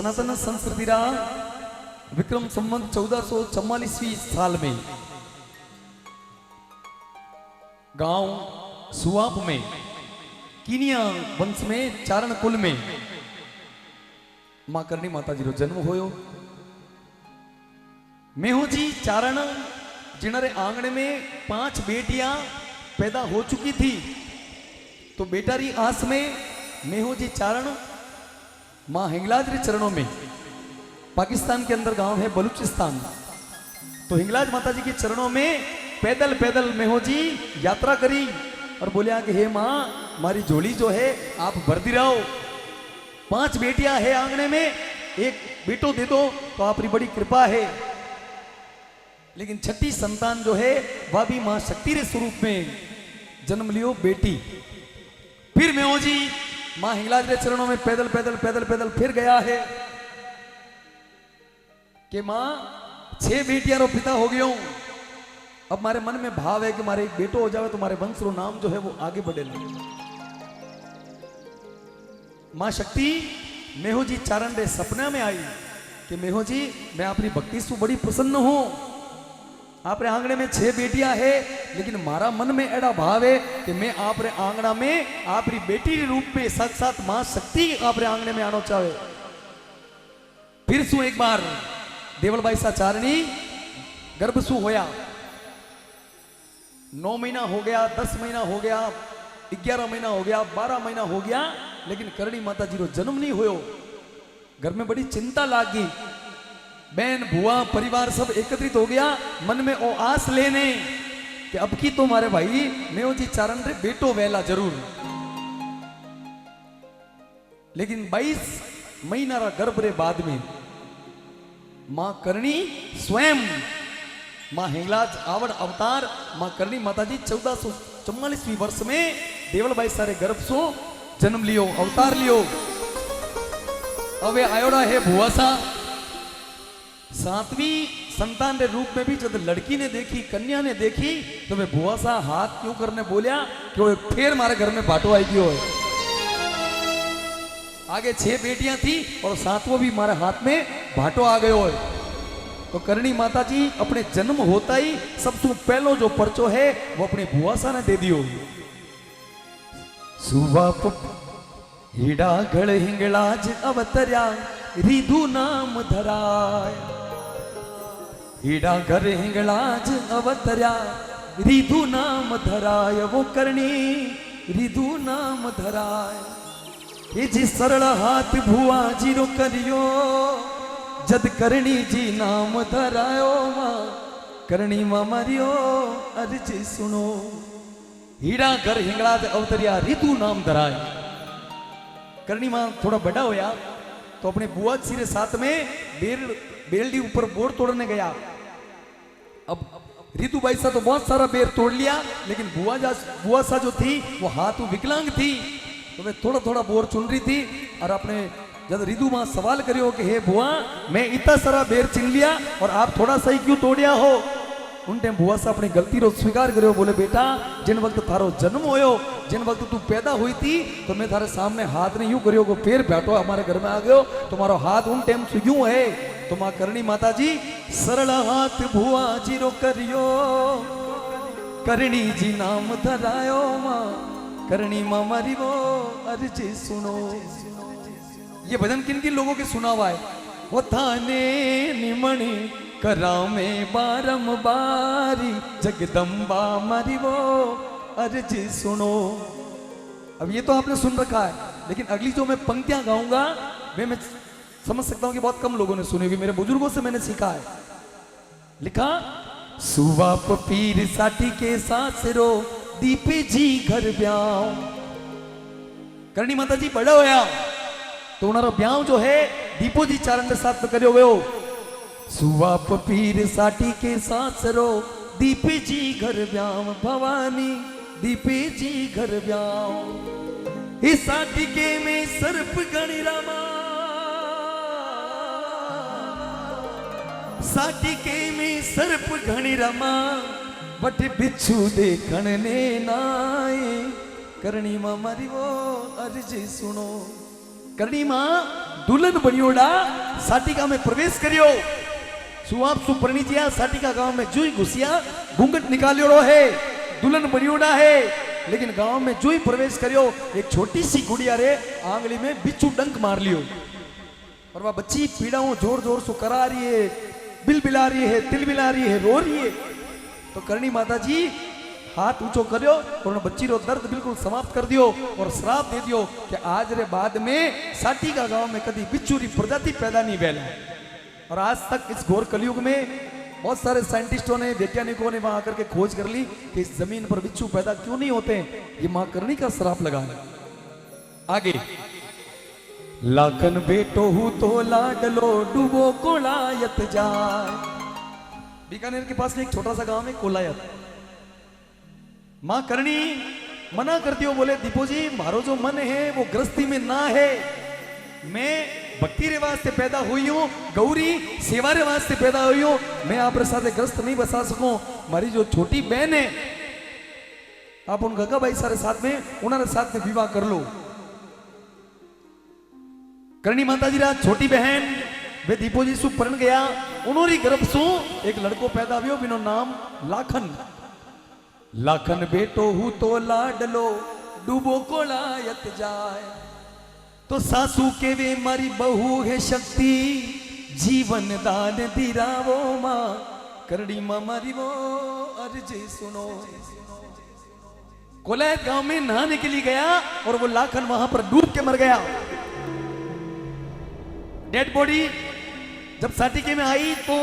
सनातन संस्कृति रा विक्रम संवत 1444 साल में गांव सुआप में कीनिया वंश में चारण कुल में मां करणी माता जी रो जन्म होयो। मेहू जी चारण जिनरे आंगणे में 5 बेटियां पैदा हो चुकी थी, तो बेटा री आस में मेहू जी चारण मां हिंगलाज रे चरणों में, पाकिस्तान के अंदर गांव है बलूचिस्तान, तो हिंगलाज माता जी के चरणों में पैदल पैदल मेहू जी यात्रा करी और बोलिया कि हे मां मारी झोली जो है आप भरती रहो, 5 बेटियां है आंगणे में, एक बेटो दे दो तो आपकी बड़ी कृपा है। लेकिन छठी संतान जो है वह भी मां शक्ति रे स्वरूप में जन्म लियो बेटी। फिर मेहू जी मां हिंगलाज रे चरणों में पैदल पैदल पैदल पैदल फिर गया है कि मां 6 बेटियां रो पिता हो गयो, अब हमारे मन में भाव है कि मारे एक बेटो हो जावे तो हमारे वंश रो नाम जो है वो आगे बढ़ेगा। मां शक्ति मेहू जी चारण रे सपना में आई कि मेहू जी मैं अपनी भक्ति से बड़ी प्रसन्न हूं, आपरे आंगणे में 6 बेटियां है, लेकिन मारा मन में एड़ा भाव है कि मैं आपरे आंगणा में आपरी बेटी के रूप में साक्षात मां शक्ति आपरे आंगणे में आना चाहे। फिर सु एक बार देवलबाई सा चारणी गर्भ सु होया, 9 महीना हो गया, 10 महीना हो गया, 11 महीना हो गया, 12 महीना हो गया, लेकिन करणी माता जी रो जन्म नहीं होयो। घर में बड़ी चिंता लागी, बहन बुआ परिवार सब एकत्रित हो गया, मन में ओ आस लेने कि अब की तो मारे भाई मेहू जी चारण रे बेटो वेला जरूर। लेकिन 22 महीना रा गर्भ रे बाद में मां करणी स्वयं मां हिंगलाज आवड़ अवतार मां करणी माता जी 1444वीं वर्ष में देवलबाई सारे गर्भ सो जन्म लियो, अवतार लियो। अवे आयोड़ा है भुआसा 7वीं संतान के रूप में भी जब लड़की ने देखी, कन्या ने देखी, तो वे भुआसा हाथ क्यों करने बोलिया कि वो फिर हमारे घर में बाटो आई गयो है। आगे 6 बेटियां थी और 7वां भी हमारे हाथ में भाटो आ गयो है। तो करणी माता जी अपने जन्म होता ही सबसे पहलो जो पर्चो है वो अपने भुआसा ने दे दियो। सुवाप हीड़ा गढ़ हिंगलाज अवतर्या रिधु नाम धराय, हीड़ा घर हिंगलाज अवतर्या रिधु नाम धराय, वो करणी रिधु नाम धराय। ये जी सरल हाथ भुआ जी रो करियो, जद करणी जी नाम धरायो, मां करणी मां मरियो अर्जी सुनो। हीड़ा घर हिंगलाज अवतरिया रिधु नाम धराय। करणी मां थोड़ा बड़ा होया तो अपने बुआ जी के साथ में बेलडी ऊपर बोर तोड़ने गया। अब रितु बाई सा तो बहुत सारा बेर तोड़ लिया, लेकिन बुआ सा जो थी वो हाथ विकलांग थी, तो वे थोड़ा थोड़ा बोर चुन रही थी। और अपने जब रितु मां सवाल करियो कि हे बुआ मैं इतना सारा बेर चिन लिया और आप थोड़ा सा ही क्यों तोड़िया हो, उन टाइम बुआ सा अपनी गलती रो स्वीकार करियो। बोले बेटा जिन वक्त थारो जन्म होयो, जिन वक्त तू पैदा हुई थी, तो मैं थारे सामने हाथ ने यूं करियो को फिर बैठो हमारे घर में आ गयो, तुम्हारा हाथ उन टाइम से यूं है। तो मां करणी माता जी सरल हाथ भुआ जी रो करियो, करणी जी नाम धरायो, मां करणी मां मरियो अर्जी सुनो। ये भजन किन किन लोगों के सुना हुआ है? वो थाने निमणी करा में बारंबारी, जगदम्बा मरिवो अर्जी सुनो। अब ये तो आपने सुन रखा है, लेकिन अगली जो मैं पंक्तियां गाऊंगा वे मैं समझ सकता हूं कि बहुत कम लोगों ने सुनी होगी, मेरे बुजुर्गों से मैंने सीखा है। लिखा सुवाप पीर साटी के सासरो, दीपे जी घर ब्याह। करणी माता जी बड़ा होया तो उन्हारो ब्याह जो है दीपो जी चारण के साथ में करियो गयो। सुवाप पीर साटी के सासरो, दीपे जी घर ब्याह, भवानी दीपे जी घर ब्याह। इस साटी के में सर्प गणी रामा, साटी के में सर्प घणी रमा, बट बिच्छू देखण ने नाए। करणी मां मरिवो अर्जी सुनो। करणी मां दुल्हन बनियोड़ा साटिका में प्रवेश करियो। सुआप सुपरणिजिया साटिका गांव में जुई घुसिया घूंघट निकालियोड़ो है, दुल्हन बनियोड़ा है। लेकिन गांव में जुई प्रवेश करियो, एक छोटी सी गुड़िया रे आंगली में बिच्छू डंक मार लियो और वह बच्ची पीड़ाओं जोर जोर से करा रही है, बिलबिला रही है, तिलबिला रही है, रो रही है। तो करणी माता जी हाथ ऊंचो करियो और बच्ची रो दर्द बिल्कुल समाप्त कर दियो और श्राप दे दियो कि आज रे बाद में साटिका गांव में कभी बिच्छू री प्रजाति पैदा नहीं वेला। और आज तक इस घोर कलयुग में बहुत सारे साइंटिस्टों ने, वैज्ञानिकों ने वहां आकर के खोज कर ली कि इस जमीन पर बिच्छू पैदा क्यों नहीं होते। ये मां करणी का श्राप लगा है। आगे लाखन बेटो हूं तो लाडलो डूबो कोलायत जाए। बीकानेर के पास में एक छोटा सा गांव है कोलायत। मां करणी मना करती हो, बोले दीपो जी मारो जो मन है वो गृहस्थी में ना है, मैं भक्ति रे वास्ते पैदा हुई हूं, गौरी सेवा रे वास्ते पैदा हुई हूं, मैं आप साथ ग्रस्त नहीं बसा सकूं। हमारी जो छोटी बहन है आप उन गगा भाई सारे साथ में उन्होंने साथ में विवाह कर लो। करणी माता जी रा छोटी बहन वे दीपो जी सु परण गया, उन्होंने गर्भ सु एक लड़को पैदा हुयो, बिनो नाम लाखन। लाखन बेटो हूं तो लाडलो डूबो कोलायत जाए। तो सासू के वे मारी बहू है शक्ति, जीवन दान दिरावो मां करणी मां मारी वो अर्ज सुनो। कोलायत गांव में नहाने के लिए गया और वो लाखन वहां पर डूब के मर गया। डेड बॉडी जब साटिके में आई तो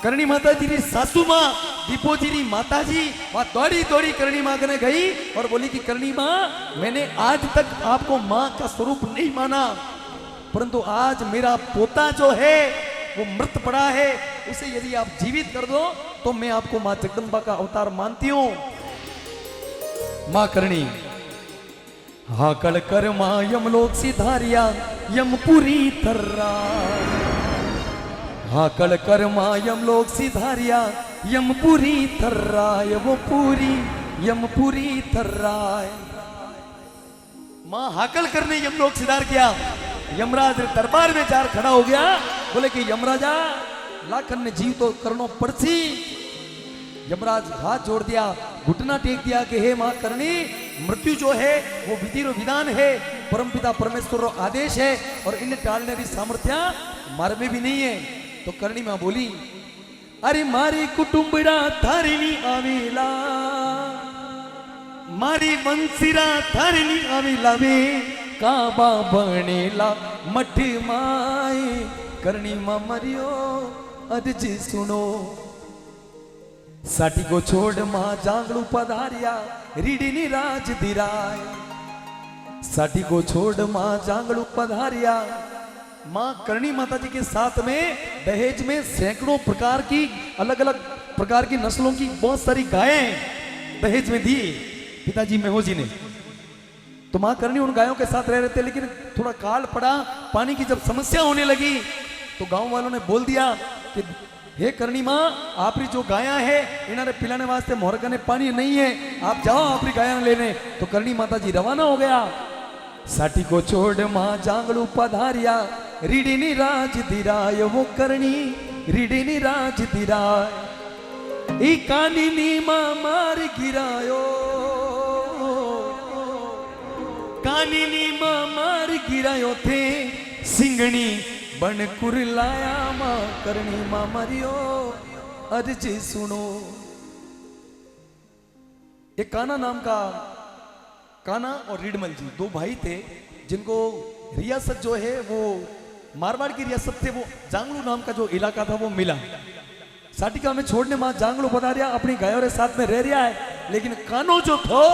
करणी माता जी री सासू मां दीपो जी री माता जी वहां दौड़ी दौड़ी करणी मां कने गई और बोली कि करणी मां मैंने आज तक आपको मां का स्वरूप नहीं माना, परंतु आज मेरा पोता जो है वो मृत पड़ा है, उसे यदि आप जीवित कर दो तो मैं आपको मां जगदंबा का अवतार मानती हूं। मां करणी हाकल कर मां यमलोक सिधारिया यमपुरी थर्रा। हाकल कर मां यमलोक सिधारिया यमपुरी थर्राय, वो पूरी यमपुरी थर्राय। मां हाकल करने यमलोक सिधार किया, यमराज दरबार में जार खड़ा हो गया, बोले कि यमराजा लाखन ने जीव तो करनो पड़सी। यमराज हाथ जोड़ दिया, घुटना टेक दिया कि हे मां करणी मृत्यु जो है वो विधि रो विधान है, परमपिता परमेश्वर रो आदेश है और इन्हें टालने की सामर्थ्य मारे में भी नहीं है। तो करणी मां बोली अरे मारी कुटुंबड़ा थारिनी आवेला, मारी वंशीरा थारिनी आवेला वे काबा बनेला मठ माए। करणी मां मरियो अर्ज सुनो। साटी को छोड़ मां जांगलू पधारिया रीडिनी राज दिराय। साटी को छोड़ मां जांगलू पधारिया। मां करणी माता जी के साथ में दहेज में सैकड़ों प्रकार की अलग अलग प्रकार की नस्लों की बहुत सारी गायें दहेज में दी पिताजी मेहोजी ने। तो मां करणी उन गायों के साथ रह रहे थे, लेकिन थोड़ा काल पड़ा, पानी की जब समस्या होने लगी तो गांव वालों ने बोल दिया कि हे करणी मां आपरी जो गाया है इन्होंने पिलाने वास्ते मोहरका ने पानी नहीं है, आप जाओ आपरी गाया लेने। तो करणी माता जी रवाना हो गया। साटी को छोड़ मां जांगलू पधारिया रीडिनी राज दिराय, वो करणी रीडिनी राज दिराय। ई कानिनी मां मार गिरायो, कानिनी मां मार गिरायो थे सिंगणी बन कुरलाया। मां करणी मां मरियो अर्ज सुनो। एक काना नाम का, काना और रीडमल जी दो भाई थे जिनको रियासत जो है वो मारवाड़ की रियासत से वो जांगलू नाम का जो इलाका था वो मिला। साटिका में छोड़ने मां जांगलू पधारिया अपनी गायों के साथ में रह रहा है, लेकिन कानो जो था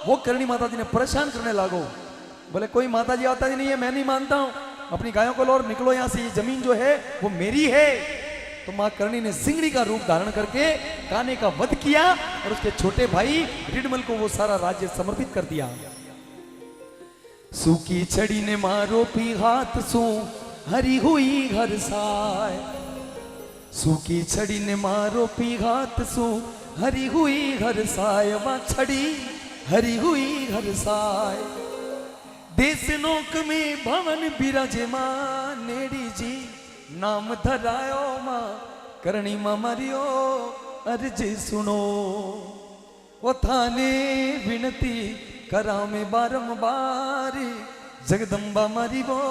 वो करणी माता जी ने परेशान करने लागो। बोले कोई माता जी आता जी नहीं है, मैं नहीं मानता हूं, अपनी गायों को लो और निकलो यहां से, ये जमीन जो है वो मेरी है। तो मां करणी ने सिंगड़ी का रूप धारण करके काने का वध किया और उसके छोटे भाई रिडमल को वो सारा राज्य समर्पित कर दिया। सूखी छड़ी ने मारो पी हाथ सू हरी हुई हर साय। सूखी छड़ी ने मारो पी हाथ सू हरी हुई हर साय। मां छड़ी हरी हुई हर साय। देश नोक में भवन बिराजे मां नेड़ी जी नाम धरायो मां करणी मां मरियो अर्ज सुनो वो थाने विनती करा में बारंबार जगदम्बा मरिवो